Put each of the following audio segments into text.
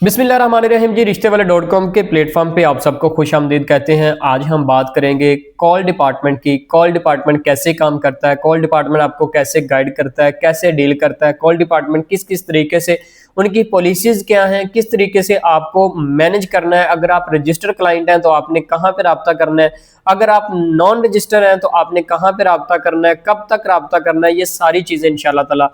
बिस्मिल्लाहिर्रहमानिर्रहीम जी, रिश्ते वाले .com के प्लेटफॉर्म पे आप सबको खुशामदीद कहते हैं। आज हम बात करेंगे कॉल डिपार्टमेंट की। कॉल डिपार्टमेंट कैसे काम करता है, कॉल डिपार्टमेंट आपको कैसे गाइड करता है, कैसे डील करता है, कॉल डिपार्टमेंट किस किस तरीके से, उनकी पॉलिसीज़ क्या हैं, किस तरीके से आपको मैनेज करना है। अगर आप रजिस्टर क्लाइंट हैं तो आपने कहाँ पे राब्ता करना है, अगर आप नॉन रजिस्टर हैं तो आपने कहाँ पे राब्ता करना है, कब तक राब्ता करना है, ये सारी चीज़ें इंशाल्लाह ताला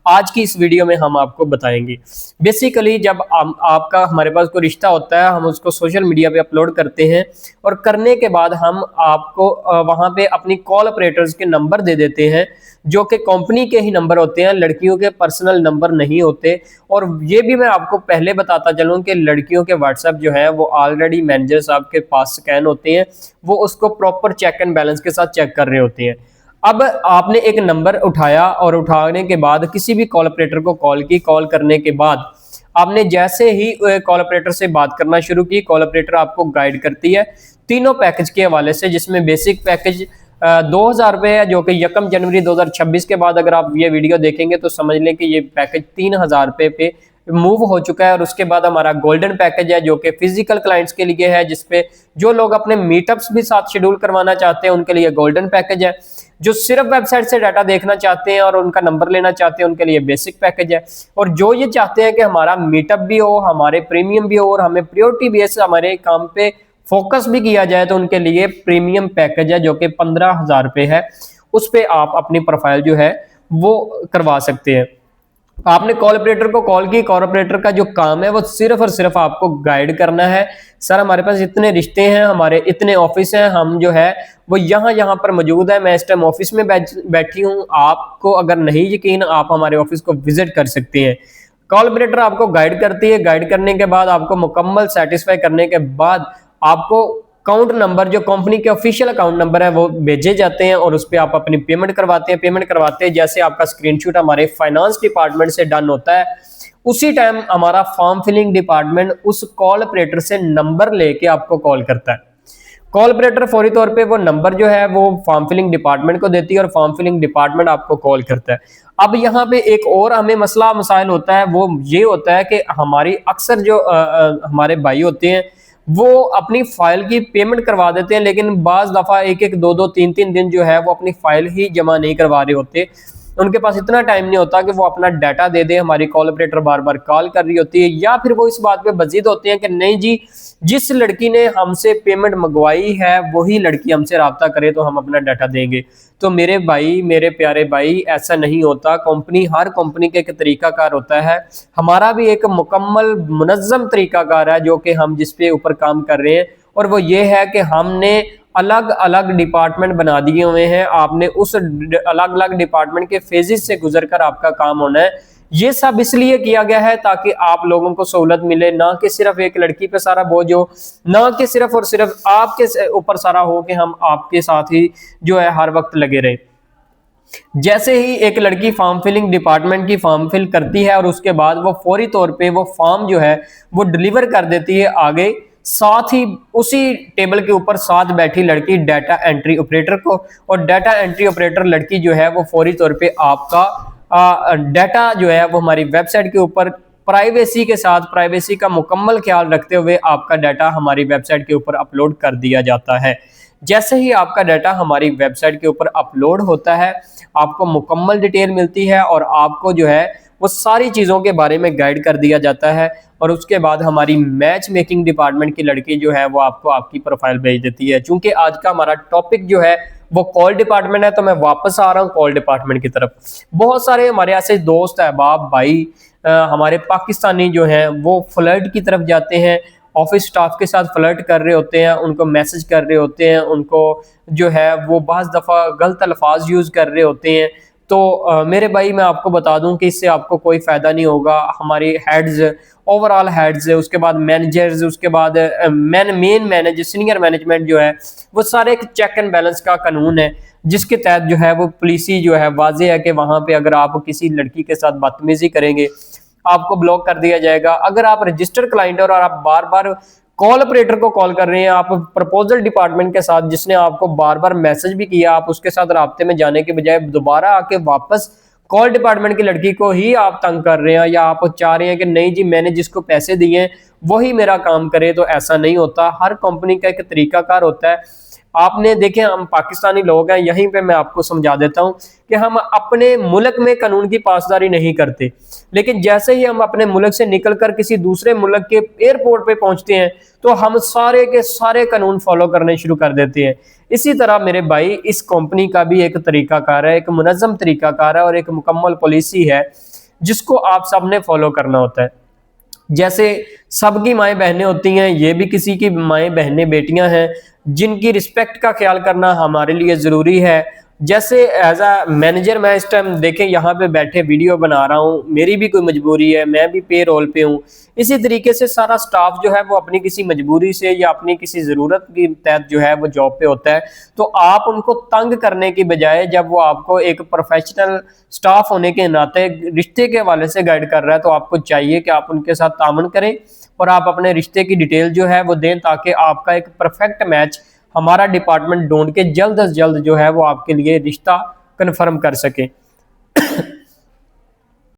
आज की इस वीडियो में हम आपको बताएंगे। बेसिकली जब आपका हमारे पास कोई रिश्ता होता है, हम उसको सोशल मीडिया पे अपलोड करते हैं और करने के बाद हम आपको वहाँ पे अपनी कॉल ऑपरेटर्स के नंबर दे देते हैं, जो कि कंपनी के ही नंबर होते हैं, लड़कियों के पर्सनल नंबर नहीं होते। और ये भी मैं आपको पहले बताता चलूँ कि लड़कियों के व्हाट्सएप जो है वो ऑलरेडी मैनेजर साहब के पास स्कैन होते हैं, वो उसको प्रॉपर चेक एंड बैलेंस के साथ चेक कर रहे होते हैं। अब आपने एक नंबर उठाया और उठाने के बाद किसी भी कॉल ऑपरेटर को कॉल की, कॉल करने के बाद आपने जैसे ही कॉल ऑपरेटर से बात करना शुरू की, कॉल ऑपरेटर आपको गाइड करती है तीनों पैकेज के हवाले से, जिसमें बेसिक पैकेज 2000 रुपये है, जो कि 1 जनवरी 2026 के बाद अगर आप ये वीडियो देखेंगे तो समझ लें कि ये पैकेज 3000 रुपये पे मूव हो चुका है। और उसके बाद हमारा गोल्डन पैकेज है, जो कि फिजिकल क्लाइंट्स के लिए है, जिसपे जो लोग अपने मीटअप्स भी साथ शेड्यूल करवाना चाहते हैं उनके लिए गोल्डन पैकेज है। जो सिर्फ वेबसाइट से डाटा देखना चाहते हैं और उनका नंबर लेना चाहते हैं उनके लिए बेसिक पैकेज है। और जो ये चाहते हैं कि हमारा मीटअप भी हो, हमारे प्रीमियम भी हो और हमें प्रायोरिटी बेस हमारे काम पे फोकस भी किया जाए, तो उनके लिए प्रीमियम पैकेज है, जो कि 15,000 रुपये है। उस पर आप अपनी प्रोफाइल जो है वो करवा सकते हैं। आपने कॉल ऑपरेटर को कॉल की, कॉल ऑपरेटर का जो काम है वो सिर्फ और सिर्फ आपको गाइड करना है। सर हमारे पास इतने रिश्ते हैं, हमारे इतने ऑफिस हैं, हम जो है वो यहाँ पर मौजूद है, मैं इस टाइम ऑफिस में बैठी हूँ, आपको अगर नहीं यकीन आप हमारे ऑफिस को विजिट कर सकते हैं। कॉल ऑपरेटर आपको गाइड करती है, गाइड करने के बाद आपको मुकम्मल सेटिस्फाई करने के बाद आपको अकाउंट नंबर, जो कंपनी के ऑफिशियल अकाउंट नंबर है, वो भेजे जाते हैं और उस पर आप अपनी पेमेंट करवाते हैं। पेमेंट करवाते हैं जैसे आपका स्क्रीनशॉट हमारे फाइनेंस डिपार्टमेंट से डन होता है, उसी टाइम हमारा फॉर्म फिलिंग डिपार्टमेंट उस कॉल ऑपरेटर से नंबर लेके आपको कॉल करता है। कॉल ऑपरेटर फौरी तौर पे वो नंबर जो है वो फॉर्म फिलिंग डिपार्टमेंट को देती है और फॉर्म फिलिंग डिपार्टमेंट आपको कॉल करता है। अब यहाँ पे एक और हमें मसला मसाइल होता है, वो ये होता है कि हमारी अक्सर जो हमारे भाई होते हैं वो अपनी फाइल की पेमेंट करवा देते हैं, लेकिन बाज दफा एक दो दो तीन तीन दिन जो है वो अपनी फाइल ही जमा नहीं करवा रहे होते। उनके पास इतना टाइम नहीं होता कि वो अपना डाटा दे दे। हमारी कॉल ऑपरेटर बार बार कॉल कर रही होती है, या फिर वो इस बात पे बजीद होते हैं कि नहीं जी, जिस लड़की ने हमसे पेमेंट मंगवाई है वही लड़की हमसे राब्ता करे तो हम अपना डाटा देंगे। तो मेरे भाई, मेरे प्यारे भाई, ऐसा नहीं होता। हर कंपनी का एक तरीकाकार होता है, हमारा भी एक मुकम्मल मुनज़्ज़म तरीकाकार है जो कि हम जिस पे ऊपर काम कर रहे हैं, और वो ये है कि हमने अलग अलग डिपार्टमेंट बना दिए हुए हैं। आपने उस अलग अलग डिपार्टमेंट के फेजेस से गुजरकर आपका काम होना है। ये सब इसलिए किया गया है ताकि आप लोगों को सहूलत मिले, ना कि सिर्फ एक लड़की पे सारा बोझ हो, ना कि सिर्फ और सिर्फ आपके ऊपर सारा हो कि हम आपके साथ ही जो है हर वक्त लगे रहे। जैसे ही एक लड़की फॉर्म फिलिंग डिपार्टमेंट की फॉर्म फिल करती है और उसके बाद वो फौरी तौर पे वो फॉर्म जो है वो डिलीवर कर देती है आगे, साथ ही उसी टेबल के ऊपर साथ बैठी लड़की डाटा एंट्री ऑपरेटर को, और डाटा एंट्री ऑपरेटर लड़की जो है वो फौरी तौर पे आपका डाटा जो है वो हमारी वेबसाइट के ऊपर प्राइवेसी के साथ, प्राइवेसी का मुकम्मल ख्याल रखते हुए आपका डाटा हमारी वेबसाइट के ऊपर अपलोड कर दिया जाता है। जैसे ही आपका डाटा हमारी वेबसाइट के ऊपर अपलोड होता है, आपको मुकम्मल डिटेल मिलती है और आपको जो है वो सारी चीज़ों के बारे में गाइड कर दिया जाता है। और उसके बाद हमारी मैच मेकिंग डिपार्टमेंट की लड़की जो है वो आपको आपकी प्रोफाइल भेज देती है। चूंकि आज का हमारा टॉपिक जो है वो कॉल डिपार्टमेंट है, तो मैं वापस आ रहा हूँ कॉल डिपार्टमेंट की तरफ। बहुत सारे हमारे ऐसे दोस्त अहबाब भाई हमारे पाकिस्तानी जो हैं वो फ्लर्ट की तरफ जाते हैं, ऑफिस स्टाफ के साथ फ्लर्ट कर रहे होते हैं, उनको मैसेज कर रहे होते हैं, उनको जो है वो बाज़ दफ़ा गलत अल्फाज यूज़ कर रहे होते हैं। तो मेरे भाई, मैं आपको बता दूं कि इससे आपको कोई फ़ायदा नहीं होगा। हमारी हेड्स, ओवरऑल हेड्स, उसके बाद मैनेजर्स, उसके बाद मेन मैनेजर, सीनियर मैनेजमेंट जो है वो सारे एक चेक एंड बैलेंस का कानून है, जिसके तहत जो है वो पॉलिसी जो है वाज़ेह है कि वहाँ पे अगर आप किसी लड़की के साथ बदतमीजी करेंगे आपको ब्लॉक कर दिया जाएगा। अगर आप रजिस्टर क्लाइंट और आप बार बार कॉल ऑपरेटर को कॉल कर रहे हैं, आप प्रपोजल डिपार्टमेंट के साथ जिसने आपको बार बार मैसेज भी किया, आप उसके साथ राब्ते में जाने के बजाय दोबारा आके वापस कॉल डिपार्टमेंट की लड़की को ही आप तंग कर रहे हैं या आप चाह रहे हैं कि नहीं जी मैंने जिसको पैसे दिए हैं वही मेरा काम करे, तो ऐसा नहीं होता। हर कंपनी का एक तरीकाकार होता है। आपने देखें हम पाकिस्तानी लोग हैं, यहीं पे मैं आपको समझा देता हूं कि हम अपने मुल्क में कानून की पासदारी नहीं करते, लेकिन जैसे ही हम अपने मुल्क से निकलकर किसी दूसरे मुल्क के एयरपोर्ट पे पहुंचते हैं तो हम सारे के सारे कानून फॉलो करने शुरू कर देते हैं। इसी तरह मेरे भाई इस कंपनी का भी एक तरीकाकार है, एक मुनज़्ज़म तरीकाकार है और एक मुकम्मल पॉलिसी है जिसको आप सब ने फॉलो करना होता है। जैसे सबकी माएँ बहनें होती हैं, ये भी किसी की माएँ बहनें बेटियां हैं जिनकी रिस्पेक्ट का ख्याल करना हमारे लिए ज़रूरी है। जैसे एज अ मैनेजर मैं इस टाइम देखें यहाँ पे बैठे वीडियो बना रहा हूँ, मेरी भी कोई मजबूरी है, मैं भी पे रोल पे हूँ। इसी तरीके से सारा स्टाफ जो है वो अपनी किसी मजबूरी से या अपनी किसी ज़रूरत के तहत जो है वो जॉब पे होता है। तो आप उनको तंग करने की बजाय जब वो आपको एक प्रोफेशनल स्टाफ होने के नाते रिश्ते के हवाले से गाइड कर रहा है तो आपको चाहिए कि आप उनके साथ तामन करें और आप अपने रिश्ते की डिटेल जो है वो दें ताकि आपका एक परफेक्ट मैच हमारा डिपार्टमेंट ढूंढ के जल्द से जल्द जो है वो आपके लिए रिश्ता कन्फर्म कर सके।